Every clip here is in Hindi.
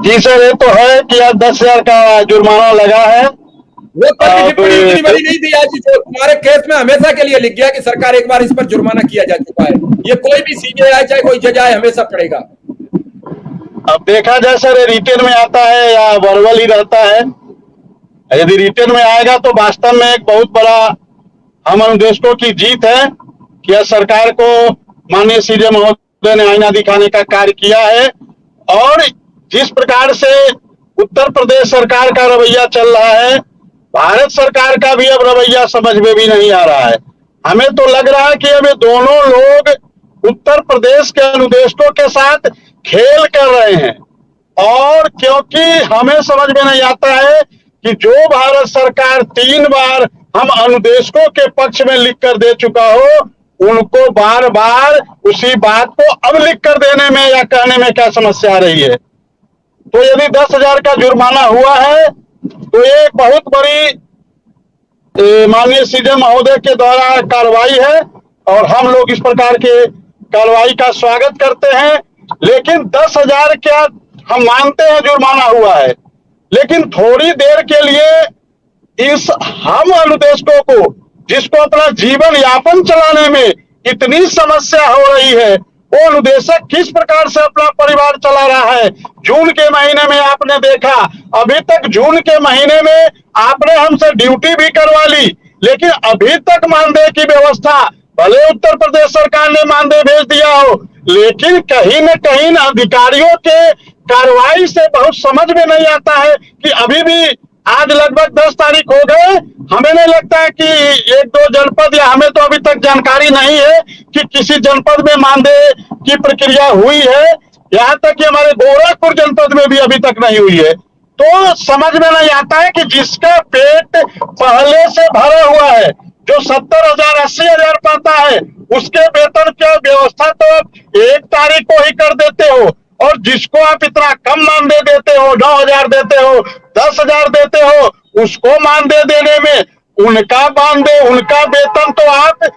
जी सर, ये तो है कि आज 10,000 का जुर्माना लगा है। वो कल की टिप्पणी इतनी बड़ी नहीं थी, आज जो तुम्हारे केस में हमेशा के लिए लिख गया कि सरकार एक बार इस पर जुर्माना किया जा चुका है। ये कोई भी सीबीआई आए चाहे कोई जज आए हमेशा पड़ेगा। अब देखा जाए सर, रिटर्न में आता है या वर्बल ही रहता है। यदि रिटर्न में आएगा तो वास्तव में एक बहुत बड़ा हम अनुदेशकों की जीत है कि यह सरकार को माननीय सीजे महोदय ने आईना दिखाने का कार्य किया है। और जिस प्रकार से उत्तर प्रदेश सरकार का रवैया चल रहा है, भारत सरकार का भी अब रवैया समझ में भी नहीं आ रहा है। हमें तो लग रहा है कि हमें दोनों लोग उत्तर प्रदेश के अनुदेशकों के साथ खेल कर रहे हैं। और क्योंकि हमें समझ में नहीं आता है कि जो भारत सरकार 3 बार हम अनुदेशकों के पक्ष में लिख कर दे चुका हो, उनको बार बार उसी बात को अब लिख कर देने में या कहने में क्या समस्या आ रही है। तो यदि 10,000 का जुर्माना हुआ है तो ये एक बहुत बड़ी माननीय सीजे महोदय के द्वारा कार्रवाई है और हम लोग इस प्रकार के कार्रवाई का स्वागत करते हैं। लेकिन 10,000 क्या हम मानते हैं जुर्माना हुआ है, लेकिन थोड़ी देर के लिए इस हम अनुदेशकों को, जिसको अपना जीवन यापन चलाने में इतनी समस्या हो रही है, वो अनुदेशक किस प्रकार से अपना परिवार चला रहा है। जून के महीने में आपने देखा, अभी तक जून के महीने में आपने हमसे ड्यूटी भी करवा ली, लेकिन अभी तक मानदेय की व्यवस्था, भले उत्तर प्रदेश सरकार ने मानदेय भेज दिया हो, लेकिन कहीं न कहीं अधिकारियों के कार्रवाई से बहुत समझ में नहीं आता है कि अभी भी आज लगभग 10 तारीख हो गए, हमें नहीं लगता है कि 1-2 जनपद, या हमें तो अभी तक जानकारी नहीं है कि किसी जनपद में मानदेय की प्रक्रिया हुई है। यहाँ तक कि हमारे गोरखपुर जनपद में भी अभी तक नहीं हुई है। तो समझ में नहीं आता है कि जिसका पेट पहले से भरा हुआ है, जो 70,000 80,000 पाता है, उसके वेतन की व्यवस्था तो आप 1 तारीख को ही कर देते हो, और जिसको आप इतना कम मानदेय देते हो, 9,000 देते हो, 10,000 देते हो, उसको मानदेय देने में उनका मानदेय, उनका वेतन तो आप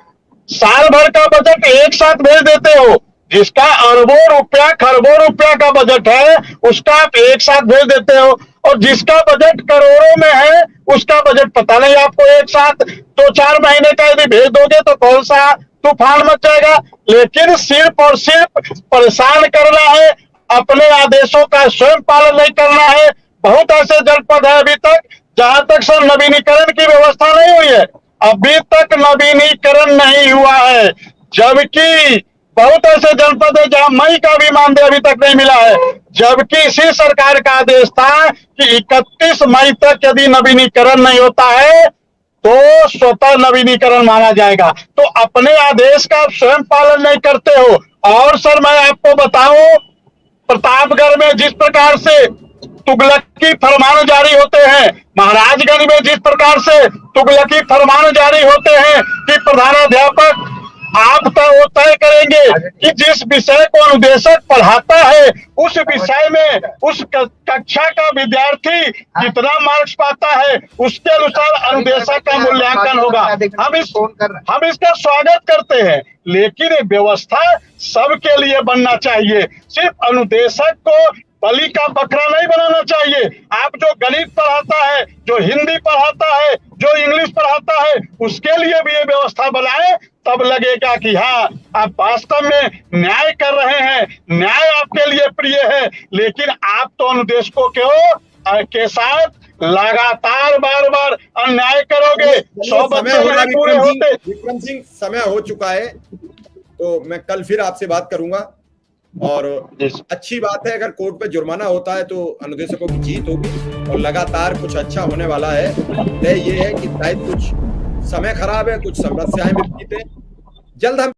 साल भर का बजट एक साथ भेज देते हो। जिसका अरबों रुपया खरबों रुपया का बजट है, उसका आप एक साथ भेज देते हो, और जिसका बजट करोड़ों में है, उसका बजट पता नहीं आपको एक साथ 2-4 महीने का यदि भेज दोगे तो कौन सा तूफान मच जाएगा। लेकिन सिर्फ और सिर्फ परेशान करना है, अपने आदेशों का स्वयं पालन नहीं करना है। बहुत ऐसे जनपद है अभी तक जहां तक सर नवीनीकरण की व्यवस्था नहीं हुई है, अभी तक नवीनीकरण नहीं हुआ है, जबकि बहुत ऐसे जनपद है जहां मई का भी मानदेय अभी तक नहीं मिला है, जबकि इसी सरकार का आदेश था कि 31 मई तक यदि नवीनीकरण नहीं होता है तो स्वतः नवीनीकरण माना जाएगा। तो अपने आदेश का स्वयं पालन नहीं करते हो। और सर मैं आपको बताऊं, प्रतापगढ़ में जिस प्रकार से तुगलकी फरमान जारी होते हैं, महाराजगंज में जिस प्रकार से तुगलकी फरमान जारी होते हैं कि प्रधानाध्यापक आप वो तय करेंगे कि जिस विषय को अनुदेशक पढ़ाता है उस विषय में उस कक्षा का विद्यार्थी जितना मार्क्स पाता है उसके अनुसार अनुदेशक का मूल्यांकन होगा। हम इसका स्वागत करते हैं, लेकिन ये व्यवस्था सबके लिए बनना चाहिए। सिर्फ अनुदेशक को बलि का बकरा नहीं बनाना चाहिए। आप जो गणित पढ़ाता है, जो हिंदी पढ़ाता है, जो इंग्लिश पढ़ाता है, उसके लिए भी ये व्यवस्था बनाए, तब लगेगा कि हाँ आप वास्तव में न्याय कर रहे हैं, न्याय आपके लिए प्रिय है। लेकिन आप तो अनुदेशकों के साथ लगातार बार बार अन्याय करोगे। 100 बच्चे नहीं पूरे होते। विक्रम सिंह, समय हो चुका है, तो मैं कल फिर आपसे बात करूंगा। और अच्छी बात है, अगर कोर्ट पे जुर्माना होता है तो अनुदेशकों की जीत होगी और लगातार कुछ अच्छा होने वाला है। तय ये है कि शायद कुछ समय खराब है, कुछ समस्याएं विपरीत है, जल्द हम